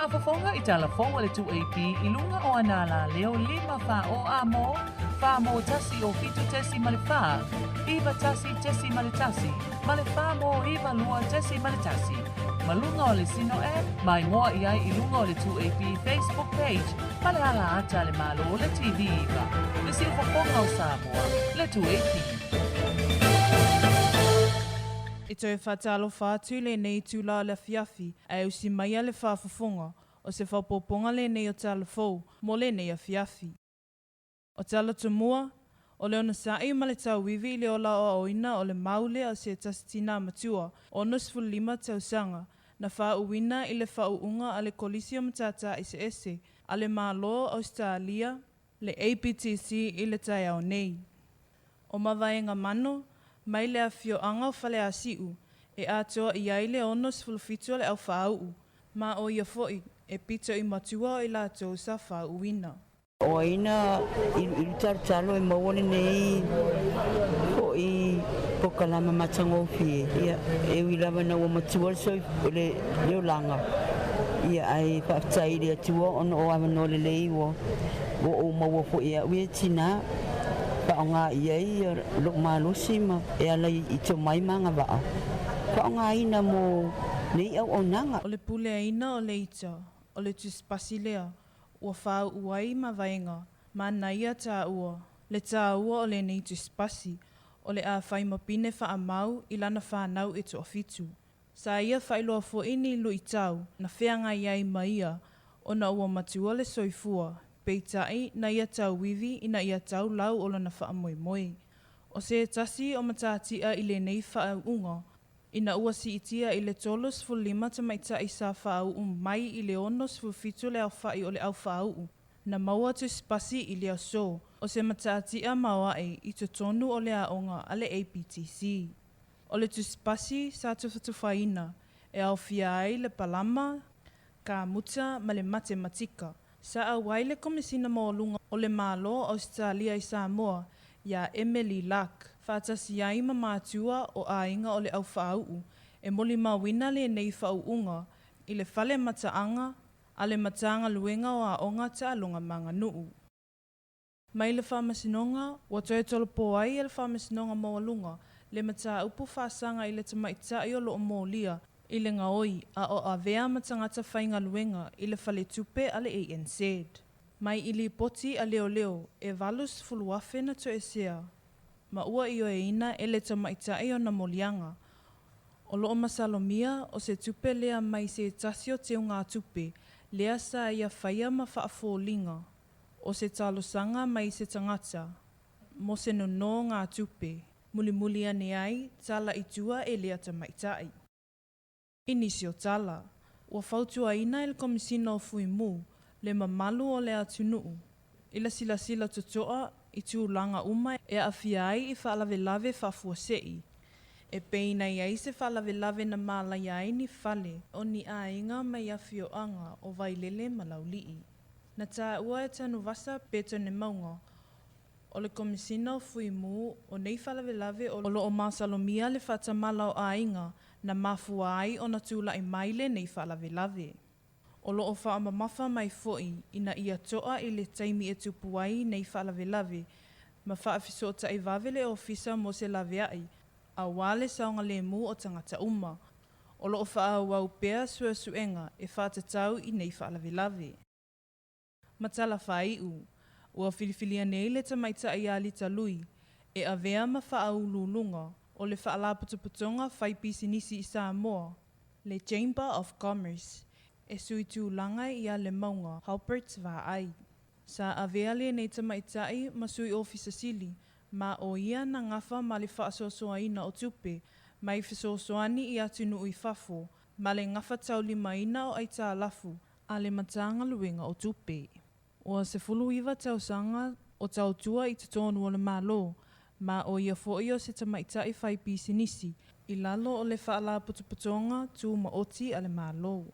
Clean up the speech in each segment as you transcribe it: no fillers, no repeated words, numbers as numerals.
Whaafafonga I TALAFOU le TAP I lunga o anala leo 5 wha o amo, wha mo tasi o fitu tesi male wha, iwa tasi tesi male tasi, male wha mo iwa lua tesi male tasi. Malunga o le sino mai moa ia I lunga o le TAP Facebook page, male ala ata le malo o le TV iwa, le si whafonga o Samoa, le TAP. I toi whatalo whātu le nei tūla le AFIAFI ai usi mai le whaafafonga o se whapoponga le nei o TALAFOU mo le nei AFIAFI. O tala tumua, o le ona sai ma le tau wivi le ola o oina o le maule o se tasitina matua o nusful 5 tausanga na whauwina I le whauunga a le kolisi o matāupu se ese a le malo Australia le APTC I le taeao nei. O mawaenga mano, mai le afio anga o fale asiu, e atoa I aile onos fulfitua le au whaau, ma o ia foi, e pito I matua I la tausa whauwina. O ina I tartalo e mawane nei o I pokalama matango fie, ia e wilawa na o matua so le leolanga. Ia ai whaftai le atua ono o amano le leiwo, o maua fo ia ue tinā. Paonga ia lok malusi ma e ala I to mai manga va. Paonga ina mo nei au onanga. O le pule ina o Lita, o le tuspasi ua whau uai ma vaenga, ma naia tā ua. Le tā ua o le nei tuspasi, o le a whai mapine wha mau I lana whanau e to ofitu. Sa ia whailoa fo ini lui tau, na whianga iai maia, o na ua matua le soifua. Peitai na ia tau wivi ina ia tau lau o lana wha moe moe. O se tasi o matātia I le nei wha unga, ina ua si itia I le tolos fu 5 tamaita'I sa wha mai I le onos fu fitu le au whai o le au wha na maua tu spasi I le aso, o se matātia maua I to tonu o le aonga a le APTC. O le tu spasi sa tuwhatuwhaina, e au fia ai le palama, ka muta ma le matematika. Sa awai le komisina mo'olunga o le malo Australia I Samoa, ia Emily Luck, whātasi ai ma mātua o ainga o le au whaau, e moli mawina le nei whauunga, I le whale mataanga, a le mataanga luenga o aonga ta alonga manga nuu. Mai le whamasinonga, wa toi tolopō ai e le whamasinonga mo'olunga, le matāupu whasanga I le tamaita'I o lo o mōlia, I le gaoi a o avea matangata faigaluega I le whale tupe a le ANZ. Mai I li poti a leo leo e valus fuluafe na to esea. Ma ua I o e ina e le tamaita'I o na molianga. O lo o Masalomia o se tupe lea mai se tasio te ngā tupe, lea sa ia whaia ma whaafōlinga. O se talosanga mai se tangata, mo se nono ngā tupe, muli muli ane ai, tala I tua e lea tamaita'I. I nisi o tala, ua whautua ina il komisina o fuimu, le mamalu o le atunuu. I la sila tutoa, I tūlanga uma e awhia ai I faalvelave whafuasei. E peina I ai se faalvelave na malai ai ni fale, o ni ainga mai awhioanga o vailele malaulii. Na tā ua e tanu vasa peto ne maunga, o le komisina o fuimu o nei faalvelave o lo o Masalomia le faatamala o ainga, na mafua ai o na tūla I maile nei faalvelave. O lo o whaamamafa mai foi ina ia toa I le taimi e tupu ai nei faalvelave, ma whaafiso o taivave le Ofisa mo se laveai, a wale saonga le mu o tangata uma. O lo o whaawau pea suenga e whaatatau I nei faalvelave. Ma TALAFOU, ua filifilia nei le tamaita'I a Lita lui, e avea ma whaaululunga, o le whaalaputuputonga whaipisi nisi I Samoa, le Chamber of Commerce, e sui tūlanga I a le maunga, Halperts va ai. Sa avea le nei tamaita'I ma sui Ofisa Sili, ma o ia na ngafa ma le whaasosoaina o tupe, mai fisosoani I atunu I fafo, ma le ngafa taulimaina o ai tālafu, a le matanga luenga o tupe. O se fulu iwa tausanga o tautua I tutonu o le malo, ma o ia fo'i o se tamaita'I whaipisi nisi, I lalo o le whaala putuputonga tū maoti a le malo.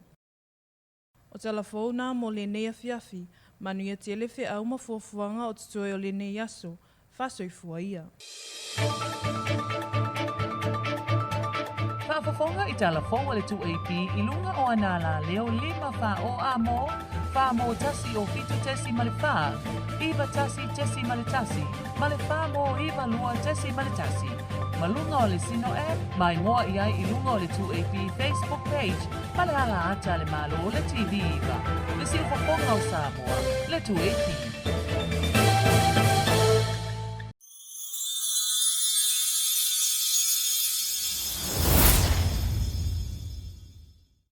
O TALAFOU nā mo le nei AFIAFI, manu ia telefe au mafuafuanga o tutoe o le nei ASO, whasoifua ia. Fofonga I talafou o le 2AP I lunga o anala leo 5 fa'oa mo, fa mo tasi o fitu tesi ma le fa, iwa tasi tesi ma le tasi, ma le fa mo iwa lua tesi ma le tasi. Malunga o le sino mai ngoa I ai I lunga o le 2AP Facebook page, ma le ala ata le malo o le TV iwa. Le si Fofonga o Samoa, le 2AP.